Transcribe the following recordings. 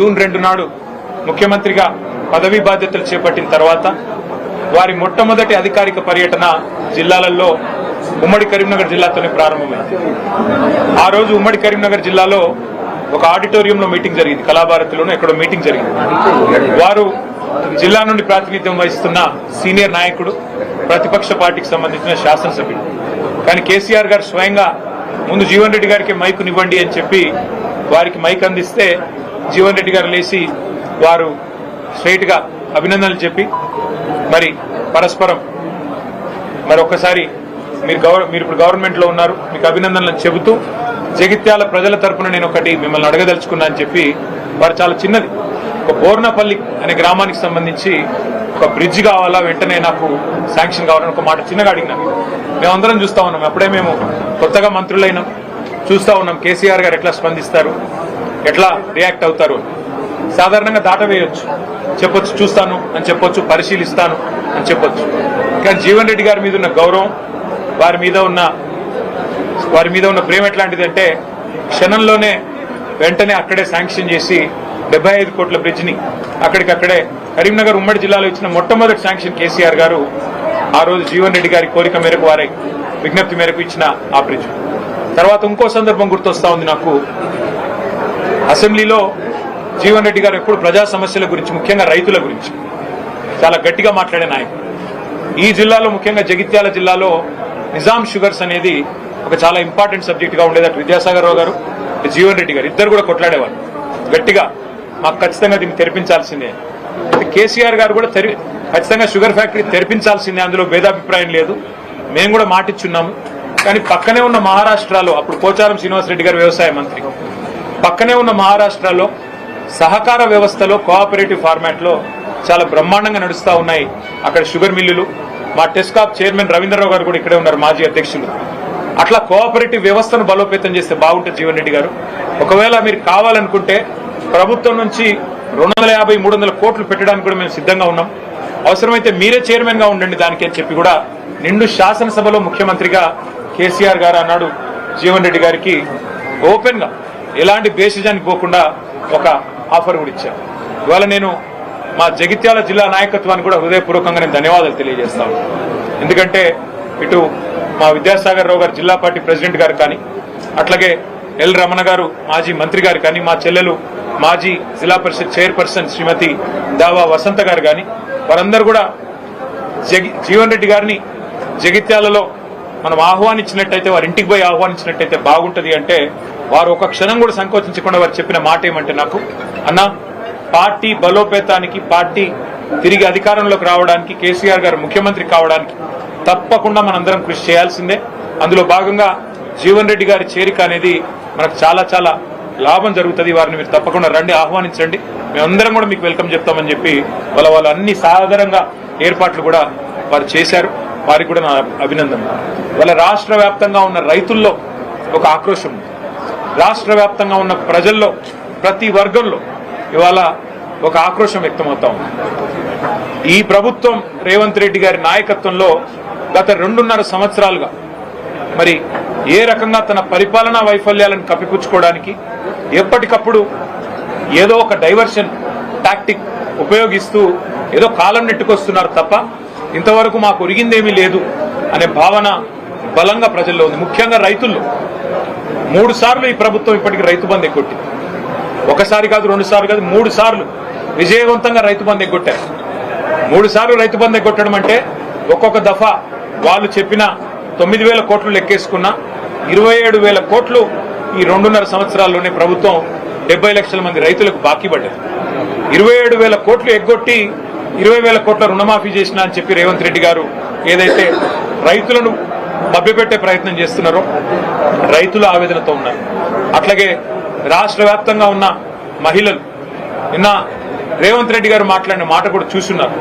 June 2 నాడు ముఖ్యమంత్రిగా పదవీ బాధ్యతలు చేపట్టిన తర్వాత వారి మొట్టమొదటి అధికారిక పర్యటన జిల్లాలలో ఉమ్మడి కరీంనగర్ జిల్లాతోనే ప్రారంభమైంది. ఆ రోజు ఉమ్మడి కరీంనగర్ జిల్లాలో ఒక ఆడిటోరియంలో మీటింగ్ జరిగింది, కళాభారతిలోనూ ఎక్కడో మీటింగ్ జరిగింది. వారు జిల్లా నుండి ప్రాతినిధ్యం వహిస్తున్న సీనియర్ నాయకుడు, ప్రతిపక్ష పార్టీకి సంబంధించిన శాసనసభ్యుడు. కానీ కేసీఆర్ గారు స్వయంగా ముందు జీవన్ రెడ్డి గారికి మైకునివ్వండి అని చెప్పి వారికి మైక్ అందిస్తే జీవన్ రెడ్డి గారు లేచి వారు స్ట్రైట్ గా అభినందనలు చెప్పి మరి పరస్పరం ఒక్కసారి మీరు ఇప్పుడు గవర్నమెంట్ లో ఉన్నారు, మీకు అభినందనలు చెబుతూ జగిత్యాల ప్రజల తరపున నేను ఒకటి మిమ్మల్ని అడగదలుచుకున్నా అని చెప్పి వారు చాలా చిన్నది, ఒక బోర్నపల్లి అనే గ్రామానికి సంబంధించి ఒక బ్రిడ్జ్ కావాలా, వెంటనే నాకు శాంక్షన్ కావాలని ఒక మాట చిన్నగా అడిగినాను. మేమందరం చూస్తా ఉన్నాం, అప్పుడే మేము కొత్తగా మంత్రులైనాం, చూస్తా ఉన్నాం కేసీఆర్ గారు ఎట్లా స్పందిస్తారు, ఎట్లా రియాక్ట్ అవుతారు. సాధారణంగా దాటవేయొచ్చు, చెప్పొచ్చు చూస్తాను అని చెప్పొచ్చు, పరిశీలిస్తాను అని చెప్పొచ్చు. కానీ జీవన్ రెడ్డి గారి మీద ఉన్న గౌరవం, వారి మీద ఉన్న ప్రేమ ఎట్లాంటిది అంటే క్షణంలోనే వెంటనే అక్కడే శాంక్షన్ చేసి 75 కోట్ల బ్రిడ్జ్ ని అక్కడికక్కడే కరీంనగర్ ఉమ్మడి జిల్లాలో ఇచ్చిన మొట్టమొదటి శాంక్షన్ కేసీఆర్ గారు ఆ రోజు జీవన్ రెడ్డి గారి కోరిక మేరకు, వారి విజ్ఞప్తి మేరకు ఇచ్చిన ఆ బ్రిడ్జ్. తర్వాత ఇంకో సందర్భం గుర్తొస్తా ఉంది నాకు. అసెంబ్లీలో జీవన్ రెడ్డి గారు ఎప్పుడు ప్రజా సమస్యల గురించి, ముఖ్యంగా రైతుల గురించి చాలా గట్టిగా మాట్లాడే నాయకుడు. ఈ జిల్లాలో, ముఖ్యంగా జగిత్యాల జిల్లాలో నిజాం షుగర్స్ అనేది ఒక చాలా ఇంపార్టెంట్ సబ్జెక్ట్ గా ఉండేది. అటు విద్యాసాగర్ రావు గారు, జీవన్ రెడ్డి గారు ఇద్దరు కూడా కొట్లాడేవారు గట్టిగా, మాకు ఖచ్చితంగా దీన్ని తెరిపించాల్సిందే. కేసీఆర్ గారు కూడా ఖచ్చితంగా షుగర్ ఫ్యాక్టరీ తెరిపించాల్సిందే, అందులో భేదాభిప్రాయం లేదు, మేము కూడా మాటిచ్చున్నాము. కానీ పక్కనే ఉన్న మహారాష్ట్రలో, అప్పుడు పోచారం శ్రీనివాసరెడ్డి గారు వ్యవసాయ మంత్రి, పక్కనే ఉన్న మహారాష్ట్రలో సహకార వ్యవస్థలో, కోఆపరేటివ్ ఫార్మాట్ లో చాలా బ్రహ్మాండంగా నడుస్తా ఉన్నాయి అక్కడ షుగర్ మిల్లులు. మా టెస్కాప్ చైర్మన్ రవీంద్రరావు గారు కూడా ఇక్కడే ఉన్నారు, మాజీ అధ్యక్షులు. అట్లా కోఆపరేటివ్ వ్యవస్థను బలోపేతం చేస్తే బాగుంటుంది జీవన్ రెడ్డి గారు. ఒకవేళ మీరు కావాలనుకుంటే ప్రభుత్వం నుంచి 250-300 కోట్లు పెట్టడానికి కూడా మేము సిద్ధంగా ఉన్నాం. అవసరమైతే మీరే చైర్మన్ గా ఉండండి దానికి అని చెప్పి కూడా నిండు శాసనసభలో ముఖ్యమంత్రిగా కేసీఆర్ గారు అన్నాడు జీవన్ రెడ్డి గారికి ఓపెన్ గా, ఎలాంటి బేసిజానికి పోకుండా ఒక ఆఫర్ కూడా ఇచ్చారు. ఇవాళ నేను మా జగిత్యాల జిల్లా నాయకత్వానికి కూడా హృదయపూర్వకంగా నేను ధన్యవాదాలు తెలియజేస్తాను. ఎందుకంటే ఇటు మా విద్యాసాగర్ రావు గారు జిల్లా పార్టీ ప్రెసిడెంట్ గారు కానీ, అట్లాగే ఎల్ రమణ గారు మాజీ మంత్రి గారు కానీ, మా చెల్లెలు మాజీ జిల్లా పరిషత్ చైర్పర్సన్ శ్రీమతి దావా వసంత గారు కానీ, వారందరూ కూడా జీవన్ రెడ్డి గారిని జగిత్యాలలో మనం ఆహ్వానించినట్టయితే, వారి ఇంటికి పోయి ఆహ్వానించినట్టయితే బాగుంటది అంటే వారు ఒక క్షణం కూడా సంకోచించకుండా వారు చెప్పిన మాట ఏమంటే, నాకు అన్నా పార్టీ బలోపేతానికి, పార్టీ తిరిగి అధికారంలోకి రావడానికి, కేసీఆర్ గారు ముఖ్యమంత్రి కావడానికి తప్పకుండా మనందరం కృషి చేయాల్సిందే. అందులో భాగంగా జీవన్ రెడ్డి గారి చేరిక అనేది మనకు చాలా చాలా లాభం జరుగుతుంది. వారిని మీరు తప్పకుండా రండి, ఆహ్వానించండి, మేమందరం కూడా మీకు వెల్కమ్ చెప్తామని చెప్పి వాళ్ళు అన్ని సాధారణంగా ఏర్పాట్లు కూడా వారు చేశారు. వారికి కూడా నా అభినందన. వాళ్ళ రాష్ట్ర వ్యాప్తంగా ఉన్న రైతుల్లో ఒక ఆక్రోశం ఉంది, రాష్ట్ర వ్యాప్తంగా ఉన్న ప్రజల్లో ప్రతి వర్గంలో ఇవాళ ఒక ఆక్రోశం వ్యక్తమవుతా ఉంది. ఈ ప్రభుత్వం రేవంత్ రెడ్డి గారి నాయకత్వంలో గత 2.5 సంవత్సరాలుగా మరి ఏ రకంగా తన పరిపాలనా వైఫల్యాలను కప్పిపుచ్చుకోవడానికి ఎప్పటికప్పుడు ఏదో ఒక డైవర్షన్ టాక్టిక్ ఉపయోగిస్తూ ఏదో కాలం నెట్టుకొస్తున్నారు తప్ప ఇంతవరకు మాకు ఒరిగిందేమీ లేదు అనే భావన బలంగా ప్రజల్లో ఉంది. ముఖ్యంగా రైతుల్లో 3 సార్లు ఈ ప్రభుత్వం ఇప్పటికీ రైతు బంధు ఎగ్గొట్టింది. ఒకసారి కాదు, 2 సార్లు కాదు, 3 సార్లు విజయవంతంగా రైతు బంధు ఎగ్గొట్టారు. 3 సార్లు రైతు బంధు ఎగ్గొట్టడం అంటే ఒక్కొక్క దఫా వాళ్ళు చెప్పిన 9,000 కోట్లు లెక్కేసుకున్న 27,000 కోట్లు ఈ 2.5 సంవత్సరాల్లోనే ప్రభుత్వం 70 లక్షల మంది రైతులకు బాకీ పడ్డది. 27,000 కోట్లు ఎగ్గొట్టి 20,000 కోట్ల రుణమాఫీ చేసినా అని చెప్పి రేవంత్ రెడ్డి గారు ఏదైతే రైతులను మభ్యపెట్టే ప్రయత్నం చేస్తున్నారో రైతులు ఆవేదనతో ఉన్నారు. అట్లాగే రాష్ట్ర వ్యాప్తంగా ఉన్న మహిళలు నిన్న రేవంత్ రెడ్డి గారు మాట్లాడిన మాట కూడా చూస్తున్నారు.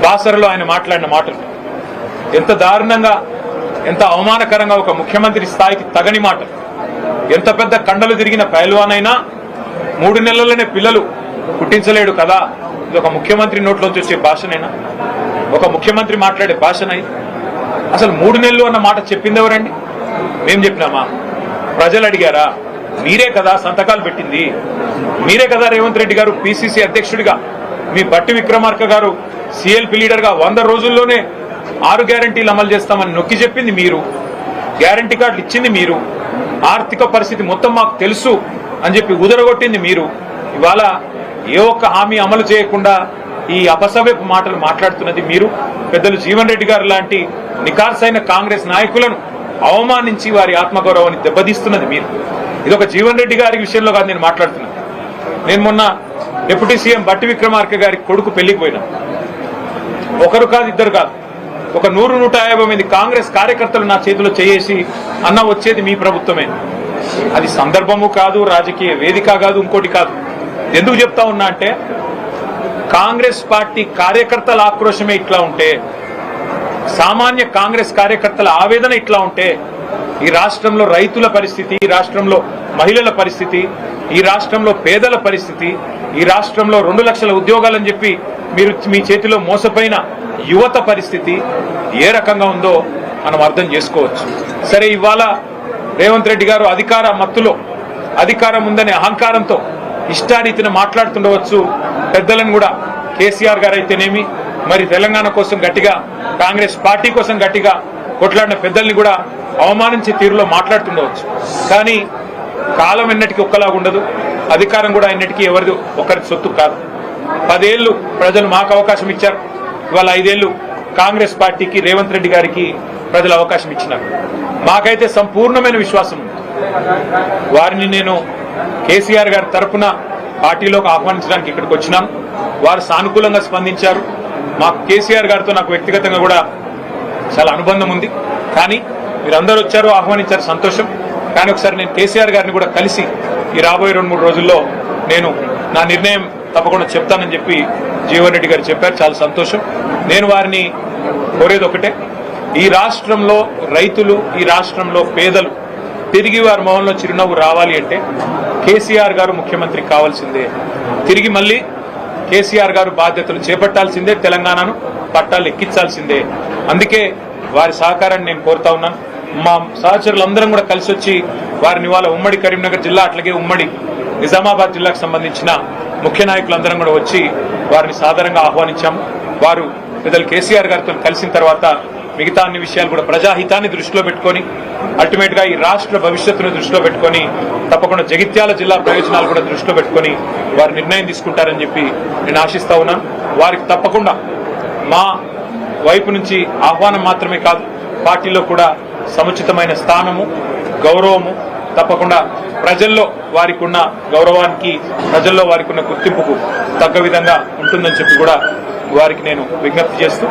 బాసరలో ఆయన మాట్లాడిన మాటలు ఎంత దారుణంగా, ఎంత అవమానకరంగా, ఒక ముఖ్యమంత్రి స్థాయికి తగని మాట. ఎంత పెద్ద కండలు తిరిగిన పైల్వానైనా 3 నెలల్లోనే పిల్లలు పుట్టించలేడు కదా, ఇది ఒక ముఖ్యమంత్రి నోట్లోంచి వచ్చే భాషనైనా, ఒక ముఖ్యమంత్రి మాట్లాడే భాషనై? అసలు 3 నెలలు అన్న మాట చెప్పింది ఎవరండి? మేం చెప్పినామా? ప్రజలు అడిగారా? మీరే కదా సంతకాలు పెట్టింది, మీరే కదా రేవంత్ రెడ్డి గారు పిసిసి అధ్యక్షుడిగా, మీ బట్టి విక్రమార్క గారు సిఎల్పి లీడర్ గా 100 రోజుల్లోనే 6 గ్యారంటీలు అమలు చేస్తామని నొక్కి చెప్పింది మీరు, గ్యారంటీ కార్డులు ఇచ్చింది మీరు, ఆర్థిక పరిస్థితి మొత్తం మాకు తెలుసు అని చెప్పి ఉదరగొట్టింది మీరు. ఇవాళ ఏ ఒక్క హామీ అమలు చేయకుండా ఈ అపసవ్యపు మాటలు మాట్లాడుతున్నది మీరు. పెద్దలు జీవన్ రెడ్డి గారు లాంటి నికార్సైన కాంగ్రెస్ నాయకులను అవమానించి వారి ఆత్మగౌరవాన్ని దెబ్బతీస్తున్నది మీరు. ఇది ఒక జీవన్ రెడ్డి గారి విషయంలో కాదు నేను మాట్లాడుతున్నాను. నేను మొన్న డిప్యూటీ సీఎం బట్టి విక్రమార్క గారి కొడుకు పెళ్లికి పోయినా. ఒకరు కాదు, ఇద్దరు కాదు, ఒక 100-150 మంది కాంగ్రెస్ కార్యకర్తలు నా చేతిలో చేసి అన్న వచ్చేది మీ ప్రభుత్వమే. అది సందర్భము కాదు, రాజకీయ వేదిక కాదు, ఇంకోటి కాదు. ఎందుకు చెప్తా ఉన్నా అంటే కాంగ్రెస్ పార్టీ కార్యకర్తల ఆక్రోశమే ఇట్లా ఉంటే, సామాన్య కాంగ్రెస్ కార్యకర్తల ఆవేదన ఇట్లా ఉంటే, ఈ రాష్ట్రంలో రైతుల పరిస్థితి, ఈ రాష్ట్రంలో మహిళల పరిస్థితి, ఈ రాష్ట్రంలో పేదల పరిస్థితి, ఈ రాష్ట్రంలో 2 లక్షల ఉద్యోగాలని చెప్పి మీరు మీ చేతిలో మోసపోయిన యువత పరిస్థితి ఏ రకంగా ఉందో మనం అర్థం చేసుకోవచ్చు. సరే, ఇవాళ రేవంత్ రెడ్డి గారు అధికార మత్తులో, అధికారం ఉందనే అహంకారంతో ఇష్టారీతిన మాట్లాడుతుండవచ్చు. పెద్దలను కూడా కేసీఆర్ గారు అయితేనేమి, మరి తెలంగాణ కోసం గట్టిగా, కాంగ్రెస్ పార్టీ కోసం గట్టిగా కొట్లాడిన పెద్దల్ని కూడా అవమానించే తీరులో మాట్లాడుతుండవచ్చు. కానీ కాలం ఎన్నటికీ ఒక్కలాగా ఉండదు, అధికారం కూడా ఎన్నటికీ ఎవరిది ఒకరి సొత్తు కాదు. 10 ఏళ్లు ప్రజలు మాకు అవకాశం ఇచ్చారు. ఇవాళ 5 ఏళ్లు కాంగ్రెస్ పార్టీకి, రేవంత్ రెడ్డి గారికి ప్రజలు అవకాశం ఇచ్చినారు. మాకైతే సంపూర్ణమైన విశ్వాసం ఉంది. వారిని నేను కేసీఆర్ గారి తరఫున పార్టీలోకి ఆహ్వానించడానికి ఇక్కడికి వచ్చినాను. వారు సానుకూలంగా స్పందించారు. మాకు కేసీఆర్ గారితో నాకు వ్యక్తిగతంగా కూడా చాలా అనుబంధం ఉంది. కానీ మీరందరూ వచ్చారు, ఆహ్వానించారు, సంతోషం. కానీ ఒకసారి నేను కేసీఆర్ గారిని కూడా కలిసి ఈ రాబోయే 2-3 రోజుల్లో నేను నా నిర్ణయం తప్పకుండా చెప్తానని చెప్పి జీవన్ రెడ్డి గారు చెప్పారు. చాలా సంతోషం. నేను వారిని కోరేది ఒకటే, ఈ రాష్ట్రంలో రైతులు, ఈ రాష్ట్రంలో పేదలు తిరిగి వారి మొహంలో చిరునవ్వు రావాలి అంటే కేసీఆర్ గారు ముఖ్యమంత్రి కావాల్సిందే. తిరిగి మళ్ళీ కేసీఆర్ గారు బాధ్యతలు చేపట్టాల్సిందే, తెలంగాణను పట్టాలు ఎక్కించాల్సిందే. అందుకే వారి సహకారాన్ని నేను కోరుతా ఉన్నాను. మా సహచరులందరం కూడా కలిసి వచ్చి వారిని ఇవాళ ఉమ్మడి కరీంనగర్ జిల్లా, అట్లాగే ఉమ్మడి నిజామాబాద్ జిల్లాకు సంబంధించిన ముఖ్య నాయకులందరం కూడా వచ్చి వారిని సాదరంగా ఆహ్వానించాము. వారు పెద్దలు కేసీఆర్ గారితో కలిసిన తర్వాత మిగతా అన్ని విషయాలు కూడా ప్రజాహితాన్ని దృష్టిలో పెట్టుకొని, అల్టిమేట్ గా ఈ రాష్ట్ర భవిష్యత్తును దృష్టిలో పెట్టుకొని, తప్పకుండా జగిత్యాల జిల్లా ప్రయోజనాలు కూడా దృష్టిలో పెట్టుకొని వారు నిర్ణయం తీసుకుంటారని చెప్పి నేను ఆశిస్తా ఉన్నాను. వారికి తప్పకుండా మా వైపు నుంచి ఆహ్వానం మాత్రమే కాదు, పార్టీలో కూడా సముచితమైన స్థానము, గౌరవము, తప్పకుండా ప్రజల్లో వారికి ఉన్న గౌరవానికి, ప్రజల్లో వారికి ఉన్న గుర్తింపుకు తగ్గ విధంగా ఉంటుందని చెప్పి కూడా వారికి నేను విజ్ఞప్తి చేస్తూ